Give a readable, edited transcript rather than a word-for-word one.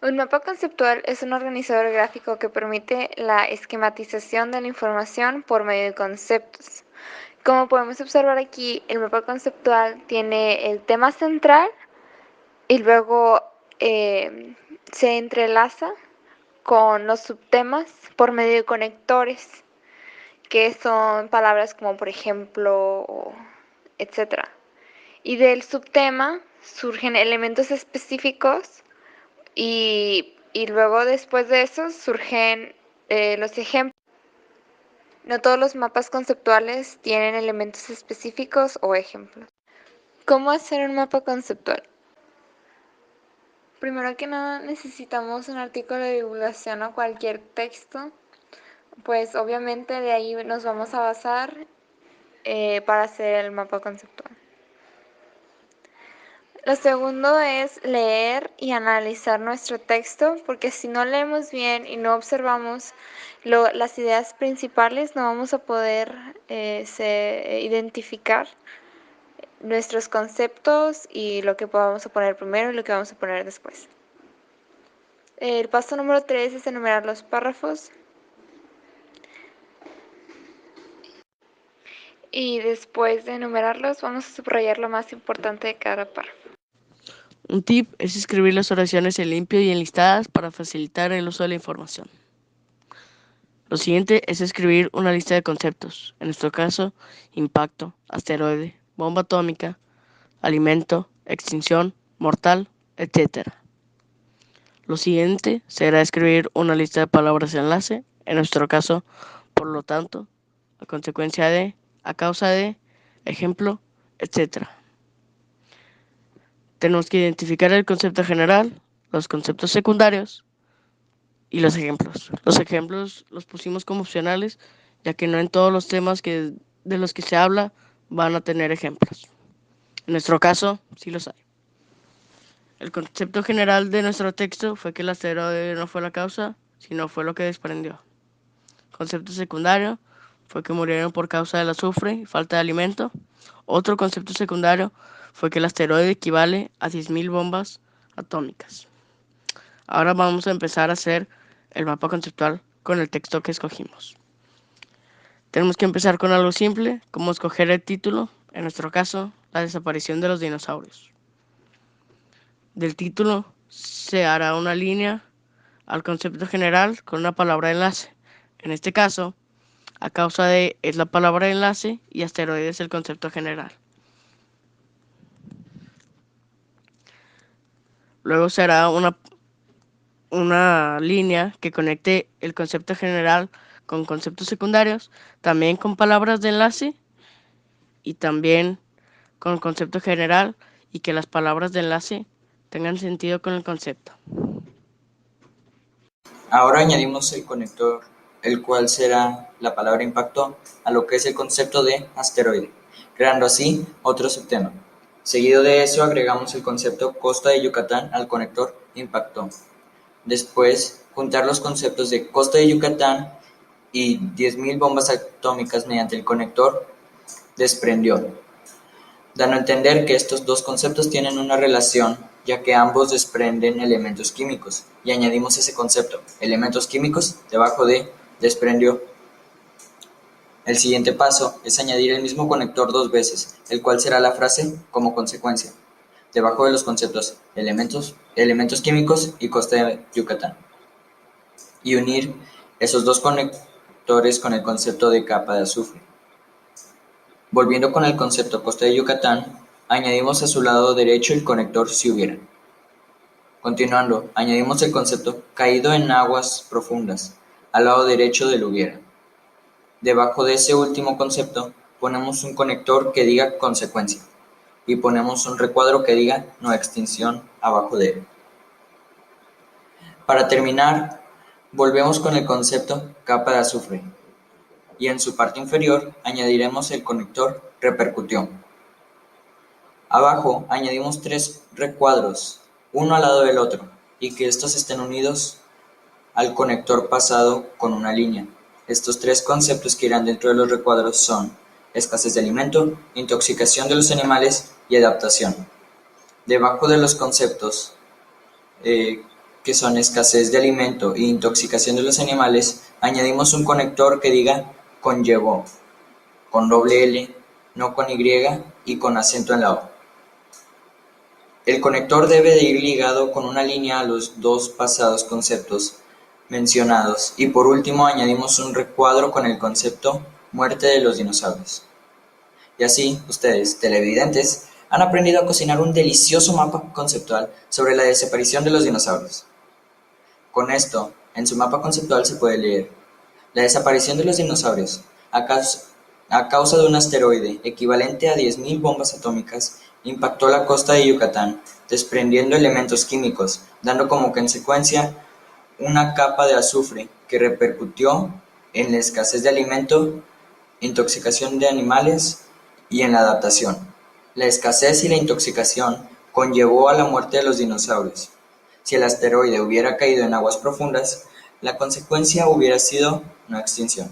Un mapa conceptual es un organizador gráfico que permite la esquematización de la información por medio de conceptos. Como podemos observar aquí, el mapa conceptual tiene el tema central y luego se entrelaza con los subtemas por medio de conectores, que son palabras como por ejemplo, etcétera. Y del subtema surgen elementos específicos y luego después de eso surgen los ejemplos. No todos los mapas conceptuales tienen elementos específicos o ejemplos. ¿Cómo hacer un mapa conceptual? Primero que nada necesitamos un artículo de divulgación o cualquier texto, pues obviamente de ahí nos vamos a basar para hacer el mapa conceptual. Lo segundo es leer y analizar nuestro texto, porque si no leemos bien y no observamos las ideas principales, no vamos a poder identificar nuestros conceptos y lo que vamos a poner primero y lo que vamos a poner después. El paso número 3 es enumerar los párrafos. Y después de enumerarlos, vamos a subrayar lo más importante de cada párrafo. Un tip es escribir las oraciones en limpio y enlistadas para facilitar el uso de la información. Lo siguiente es escribir una lista de conceptos, en nuestro caso, impacto, asteroide, bomba atómica, alimento, extinción, mortal, etc. Lo siguiente será escribir una lista de palabras enlace, en nuestro caso, por lo tanto, a consecuencia de, a causa de, ejemplo, etc. Tenemos que identificar el concepto general, los conceptos secundarios y los ejemplos. Los ejemplos los pusimos como opcionales, ya que no en todos los temas de los que se habla van a tener ejemplos. En nuestro caso, sí los hay. El concepto general de nuestro texto fue que el asteroide no fue la causa, sino fue lo que desprendió. Concepto secundario fue que murieron por causa del azufre y falta de alimento. Otro concepto secundario fue que el asteroide equivale a 10.000 bombas atómicas. Ahora vamos a empezar a hacer el mapa conceptual con el texto que escogimos. Tenemos que empezar con algo simple, como escoger el título, en nuestro caso, la desaparición de los dinosaurios. Del título se hará una línea al concepto general con una palabra de enlace. En este caso, a causa de es la palabra de enlace y asteroide es el concepto general. Luego se hará una línea que conecte el concepto general con conceptos secundarios, también con palabras de enlace y también con el concepto general y que las palabras de enlace tengan sentido con el concepto. Ahora añadimos el conector, el cual será la palabra impacto a lo que es el concepto de asteroide, creando así otro subtema. Seguido de eso agregamos el concepto costa de Yucatán al conector impacto. Después, juntar los conceptos de costa de Yucatán y 10.000 bombas atómicas mediante el conector desprendió, dando a entender que estos dos conceptos tienen una relación, ya que ambos desprenden elementos químicos, y añadimos ese concepto, elementos químicos, debajo de desprendió. El siguiente paso es añadir el mismo conector dos veces, el cual será la frase como consecuencia, debajo de los conceptos elementos químicos y costa de Yucatán, y unir esos dos conectores con el concepto de capa de azufre. Volviendo con el concepto costa de Yucatán, añadimos a su lado derecho el conector si hubiera. Continuando, añadimos el concepto caído en aguas profundas, al lado derecho del hubiera. Debajo de ese último concepto, ponemos un conector que diga consecuencia, y ponemos un recuadro que diga no extinción abajo de él. Para terminar, volvemos con el concepto capa de azufre, y en su parte inferior añadiremos el conector repercutió. Abajo añadimos tres recuadros, uno al lado del otro, y que estos estén unidos al conector pasado con una línea. Estos tres conceptos que irán dentro de los recuadros son escasez de alimento, intoxicación de los animales y adaptación. Debajo de los conceptos que son escasez de alimento e intoxicación de los animales, añadimos un conector que diga conllevó, con doble L, no con Y y con acento en la O. El conector debe de ir ligado con una línea a los dos pasados conceptos mencionados y por último añadimos un recuadro con el concepto muerte de los dinosaurios. Y así, ustedes, televidentes, han aprendido a cocinar un delicioso mapa conceptual sobre la desaparición de los dinosaurios. Con esto, en su mapa conceptual se puede leer: la desaparición de los dinosaurios, a causa de un asteroide equivalente a 10.000 bombas atómicas, impactó la costa de Yucatán, desprendiendo elementos químicos, dando como consecuencia una capa de azufre que repercutió en la escasez de alimento, intoxicación de animales y en la adaptación. La escasez y la intoxicación conllevó a la muerte de los dinosaurios. Si el asteroide hubiera caído en aguas profundas, la consecuencia hubiera sido una extinción.